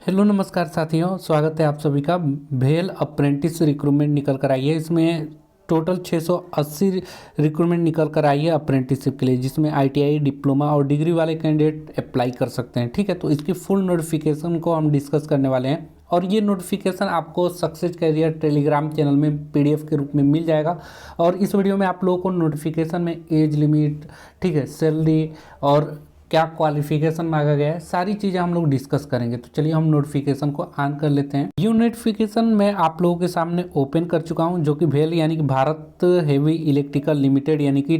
Hello नमस्कार साथियों, स्वागत है आप सभी का। भेल अप्रेंटिस रिक्रूटमेंट निकल कर आई है। इसमें टोटल 680 रिक्रूटमेंट निकल कर आई है अप्रेंटिसशिप के लिए, जिसमें आईटीआई, डिप्लोमा और डिग्री वाले कैंडिडेट अप्लाई कर सकते हैं। ठीक है, तो इसकी फुल नोटिफिकेशन को हम डिस्कस करने वाले हैं और ये नोटिफिकेशन आपको सक्सेस कैरियर टेलीग्राम चैनल में पीडीएफ के रूप में मिल जाएगा। और इस वीडियो में आप लोगों को नोटिफिकेशन में एज लिमिट, ठीक है, सैलरी और क्या क्वालिफिकेशन मांगा गया है, सारी चीज़ें हम लोग डिस्कस करेंगे। तो चलिए हम नोटिफिकेशन को ऑन कर लेते हैं। ये नोटिफिकेशन मैं आप लोगों के सामने ओपन कर चुका हूं, जो कि भेल यानी कि भारत हेवी इलेक्ट्रिकल लिमिटेड यानी कि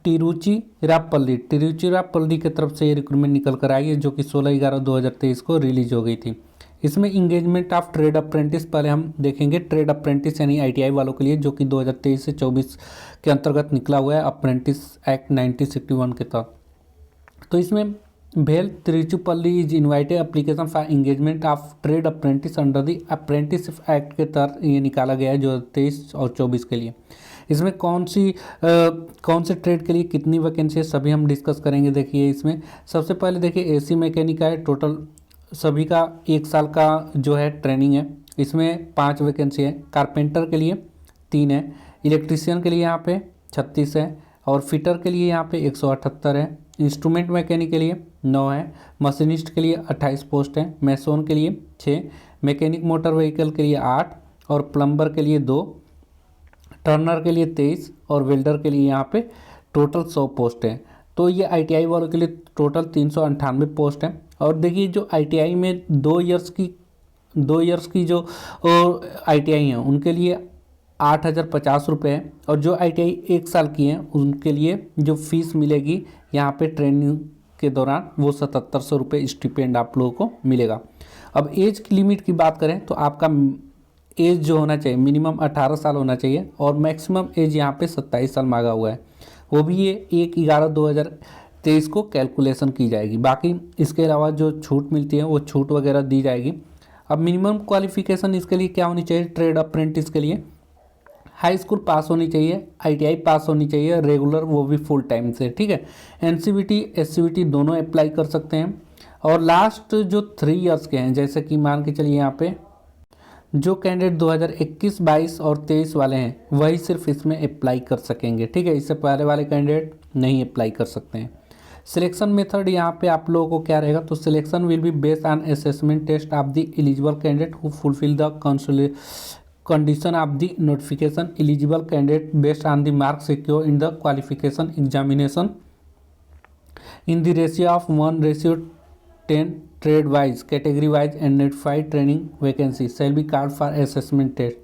तिरुचिरापल्ली की तरफ से ये रिक्रूटमेंट निकल कर आई है, जो कि 16/11/2023 को रिलीज हो गई थी। इसमें इंगेजमेंट ऑफ ट्रेड अप्रेंटिस पहले हम देखेंगे। ट्रेड अप्रेंटिस यानी आईटीआई वालों के लिए, जो कि 2023 से 24 के अंतर्गत निकला हुआ है अप्रेंटिस एक्ट 1961 के तहत। तो इसमें भेल Tiruchirappalli is invited application for engagement of trade apprentice under the apprenticeship act के तहत ये निकाला गया है 2023 और 24 के लिए। इसमें कौन से ट्रेड के लिए कितनी वैकेंसी है, सभी हम डिस्कस करेंगे। देखिए इसमें सबसे पहले देखिए एसी मैकेनिक का है। टोटल सभी का 1 साल का जो है ट्रेनिंग है। इसमें 5 वैकेंसी है। कारपेंटर के लिए 3 है। इलेक्ट्रीशियन के लिए यहाँ पे 36 है और फिटर के लिए यहाँ पे 178 है। इंस्ट्रूमेंट मैकेनिक के लिए 9 है। मशीनिस्ट के लिए 28 पोस्ट है। मैसोन के लिए 6, मैकेनिक मोटर व्हीकल के लिए 8 और प्लम्बर के लिए 2, टर्नर के लिए 23 और वेल्डर के लिए यहाँ पे टोटल 100 पोस्ट है। तो ये आईटीआई वालों के लिए टोटल 398 पोस्ट है। और देखिए जो आईटीआई में 2 इयर्स की जो आईटीआई हैं उनके लिए 8,050 रुपये है। और जो आईटीआई 1 साल की हैं उनके लिए जो फीस मिलेगी यहाँ पे ट्रेनिंग के दौरान वो 7,700 रुपये स्टिपेंड आप लोगों को मिलेगा। अब एज की लिमिट की बात करें तो आपका एज जो होना चाहिए मिनिमम 18 साल होना चाहिए और मैक्सिमम एज यहाँ पे 27 साल मांगा हुआ है। वो भी ये 1/11/2023 को कैलकुलेशन की जाएगी। बाकी इसके अलावा जो छूट मिलती है वो छूट वगैरह दी जाएगी। अब मिनिमम क्वालिफिकेशन इसके लिए क्या होनी चाहिए? ट्रेड अप्रेंटिस के लिए हाई स्कूल पास होनी चाहिए, आईटीआई पास होनी चाहिए, रेगुलर, वो भी फुल टाइम से। ठीक है, एनसीवीटी एससीवीटी दोनों अप्लाई कर सकते हैं। और लास्ट जो 3 इयर्स के हैं, जैसे कि मान के चलिए यहाँ पे जो कैंडिडेट 2021, 22 और 23 वाले हैं वही सिर्फ इसमें अप्लाई कर सकेंगे। ठीक है, इससे पहले वाले कैंडिडेट नहीं अप्लाई कर सकते हैं। सिलेक्शन मेथड यहाँ पे आप लोगों को क्या रहेगा? तो selection will be based on assessment test of the eligible candidate who fulfil the condition of the notification. Eligible candidate based on the marks secured in the qualification examination in the ratio of 1:10 trade wise, category wise and notified training vacancy shall be called for assessment test.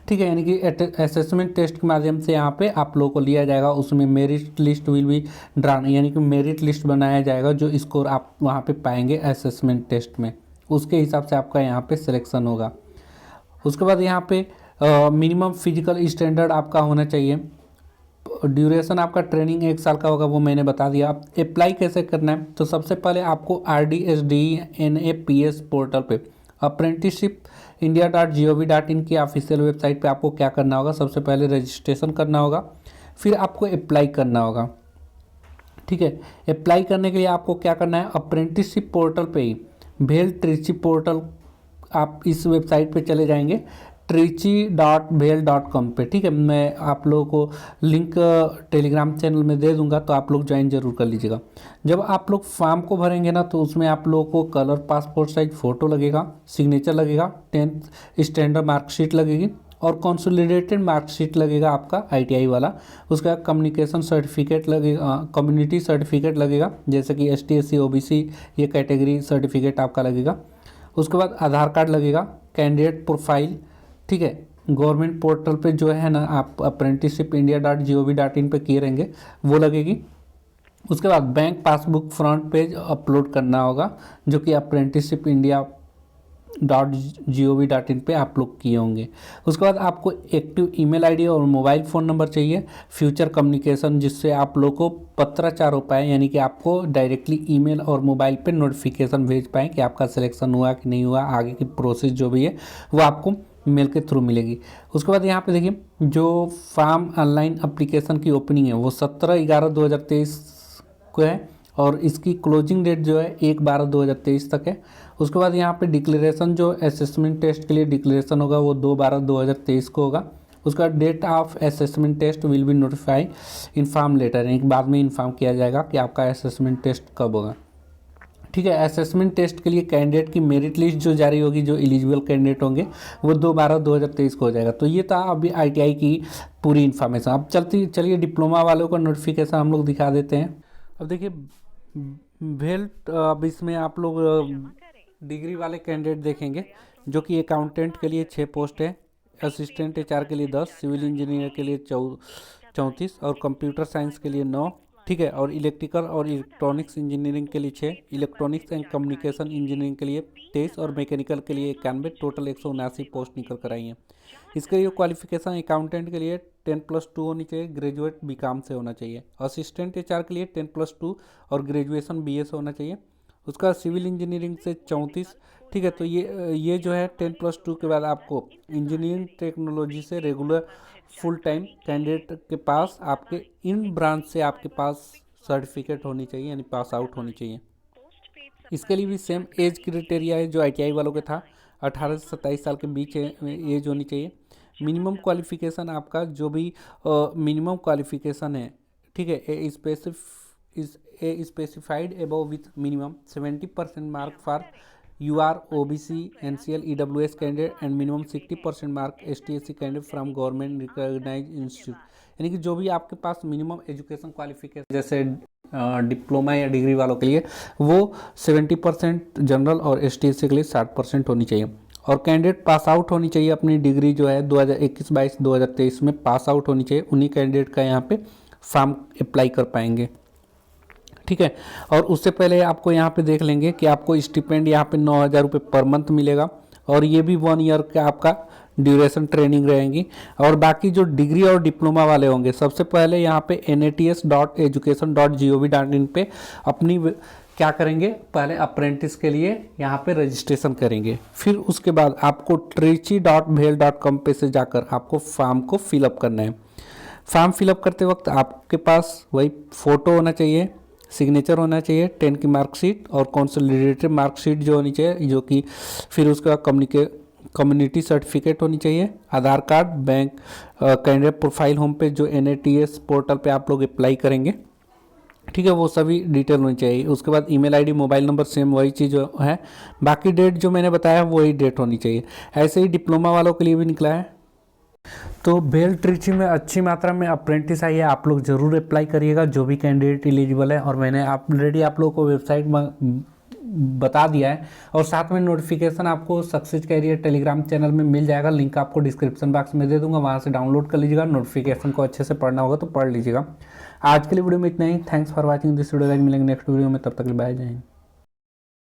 ठीक है, यानी कि assessment test के माध्यम से यहाँ पे आप लोगों को लिया जाएगा। उसमें merit list will be drawn, यानी कि मेरिट लिस्ट बनाया जाएगा। जो स्कोर आप वहाँ पे पाएंगे असेसमेंट टेस्ट में, उसके हिसाब से आपका यहाँ पे सिलेक्शन होगा। उसके बाद यहाँ पे मिनिमम फिजिकल स्टैंडर्ड आपका होना चाहिए। ड्यूरेशन आपका ट्रेनिंग 1 साल का होगा, वो मैंने बता दिया। आप अप्लाई कैसे करना है? तो सबसे पहले आपको RDSDNAPS पोर्टल पे apprenticeshipindia.gov.in की ऑफिशियल वेबसाइट पे आपको क्या करना होगा? सबसे पहले रजिस्ट्रेशन करना होगा, फिर आपको अप्लाई करना होगा। ठीक है, अप्लाई करने के लिए आपको क्या करना है? अप्रेंटिसशिप पोर्टल पे ही भेल ट्रिची पोर्टल, आप इस वेबसाइट पे चले जाएंगे trichy.bhel.com पे। ठीक है, मैं आप लोगों को लिंक टेलीग्राम चैनल में दे दूंगा, तो आप लोग ज्वाइन जरूर कर लीजिएगा। जब आप लोग फॉर्म को भरेंगे ना, तो उसमें आप लोगों को कलर पासपोर्ट साइज फ़ोटो लगेगा, सिग्नेचर लगेगा, 10th स्टैंडर्ड मार्कशीट लगेगी और कंसोलिडेटेड मार्कशीट लगेगा आपका आईटीआई वाला। उसका कम्युनिकेशन सर्टिफिकेट लगेगा, कम्युनिटी सर्टिफिकेट लगेगा, जैसे कि ST SC OBC ये कैटेगरी सर्टिफिकेट आपका लगेगा। उसके बाद आधार कार्ड लगेगा, कैंडिडेट प्रोफाइल। ठीक है, गवर्नमेंट पोर्टल पे जो है ना, आप apprenticeshipindia.gov.in पे किए रहेंगे, वो लगेगी। उसके बाद bank passbook front page upload करना होगा, जो कि apprenticeshipindia.gov.in पे आप लोग किए होंगे। उसके बाद आपको एक्टिव ईमेल आईडी और मोबाइल फ़ोन नंबर चाहिए, फ्यूचर कम्युनिकेशन, जिससे आप लोग को पत्राचार हो पाए, यानी कि आपको डायरेक्टली ईमेल और मोबाइल पे नोटिफिकेशन भेज पाएँ कि आपका सिलेक्शन हुआ कि नहीं हुआ। आगे की प्रोसेस जो भी है वो आपको मेल के थ्रू मिलेगी। उसके बाद यहाँ पे देखिए जो फॉर्म ऑनलाइन एप्लीकेशन की ओपनिंग है वो 17/11/2023 को है और इसकी क्लोजिंग डेट जो है 1/12/2023 तक है। उसके बाद यहाँ पे डिक्लेरेशन जो असेसमेंट टेस्ट के लिए डिक्लेरेशन होगा वो 2/12/2023 को होगा। उसका date of assessment test will be notify inform letter, यानी बाद में इन्फॉर्म किया जाएगा कि आपका असेसमेंट टेस्ट कब होगा। ठीक है, असेसमेंट टेस्ट के लिए कैंडिडेट की मेरिट लिस्ट जो जारी होगी, जो एलिजिबल कैंडिडेट होंगे वो 2/12/2023 को हो जाएगा। तो ये था अभी आईटीआई की पूरी इन्फॉर्मेशन। अब चलिए डिप्लोमा वालों का नोटिफिकेशन हम लोग दिखा देते हैं। अब देखिए वेल्थ, अब इसमें आप लोग डिग्री वाले कैंडिडेट देखेंगे जो कि अकाउंटेंट के लिए 6 पोस्ट है, असिस्टेंट एचआर के लिए 10, सिविल इंजीनियर के लिए 34 और कंप्यूटर साइंस के लिए 9। ठीक है, और इलेक्ट्रिकल और इलेक्ट्रॉनिक्स इंजीनियरिंग के लिए 6, इलेक्ट्रॉनिक्स एंड कम्युनिकेशन इंजीनियरिंग के लिए 23 और मैकेनिकल के लिए 91, टोटल 179 पोस्ट निकल कर आई हैं। इसके लिए क्वालिफिकेशन अकाउंटेंट के लिए 10+2 होनी चाहिए, ग्रेजुएट बीकॉम से होना चाहिए। असिस्टेंट एचआर के लिए 10+2 और ग्रेजुएशन बीए से होना चाहिए। उसका सिविल इंजीनियरिंग से 34। ठीक है, तो ये जो है 10+2 के बाद आपको इंजीनियरिंग टेक्नोलॉजी से रेगुलर फुल टाइम कैंडिडेट के पास आपके इन ब्रांच से आपके पास सर्टिफिकेट होनी चाहिए, यानी पास आउट होनी चाहिए। इसके लिए भी सेम एज क्राइटेरिया है जो आईटीआई वालों के था, 18 से 27 साल के बीच एज होनी चाहिए। मिनिमम क्वालिफिकेशन आपका जो भी मिनिमम क्वालिफिकेशन है, ठीक है, a specified above with minimum 70% mark for UR, OBC, NCL, EWS candidate and minimum 60% mark ST/SC candidate from government recognised institute. यानी कि जो भी आपके पास मिनिमम एजुकेशन क्वालिफिकेशन जैसे डिप्लोमा या डिग्री वालों के लिए वो 70% जनरल और ST/SC के लिए 60% होनी चाहिए। और कैंडिडेट पास आउट होनी चाहिए, अपनी डिग्री जो है 2021-22 2023 में पास आउट होनी चाहिए। उन्हीं कैंडिडेट का यहाँ पे फॉर्म अप्लाई कर पाएंगे। ठीक है, और उससे पहले आपको यहाँ पे देख लेंगे कि आपको स्टिपेंड यहाँ पे 9,000 रुपये पर मंथ मिलेगा, और ये भी 1 ईयर का आपका ड्यूरेशन ट्रेनिंग रहेंगी। और बाकी जो डिग्री और डिप्लोमा वाले होंगे, सबसे पहले यहाँ पे nats.education.gov.in पे अपनी क्या करेंगे, पहले अप्रेंटिस के लिए यहाँ पे रजिस्ट्रेशन करेंगे। फिर उसके बाद आपको trichy.bhel.com पे से जाकर आपको फॉर्म को फिलअप करना है। फॉर्म फिलअप करते वक्त आपके पास वही फ़ोटो होना चाहिए, सिग्नेचर होना चाहिए, 10 की मार्कशीट और कंसोलिडेटेड मार्कशीट जो होनी चाहिए, जो कि फिर उसका कम्युनिटी सर्टिफिकेट होनी चाहिए, Aadhaar card, bank, candidate profile home पे जो NATS पोर्टल पे आप लोग अप्लाई करेंगे। ठीक है, वो सभी डिटेल होनी चाहिए। उसके बाद email ID, mobile number same वही चीज़ है। बाकी डेट जो मैंने बताया वही डेट होनी चाहिए। ऐसे ही डिप्लोमा वालों के लिए भी निकला है। तो भेल ट्रिची में अच्छी मात्रा में अप्रेंटिस आई है, आप लोग ज़रूर अप्लाई करिएगा जो भी कैंडिडेट एलिजिबल है। और मैंने ऑलरेडी आप लोगों को वेबसाइट में बता दिया है, और साथ में नोटिफिकेशन आपको सक्सेस कैरियर टेलीग्राम चैनल में मिल जाएगा, लिंक आपको डिस्क्रिप्शन बॉक्स में दे दूंगा, वहाँ से डाउनलोड कर लीजिएगा। नोटिफिकेशन को अच्छे से पढ़ना होगा तो पढ़ लीजिएगा। आज के लिए वीडियो में इतना ही। Thanks for watching this video guys, मिलेंगे नेक्स्ट वीडियो में, तब तक बाय, जय हिंद।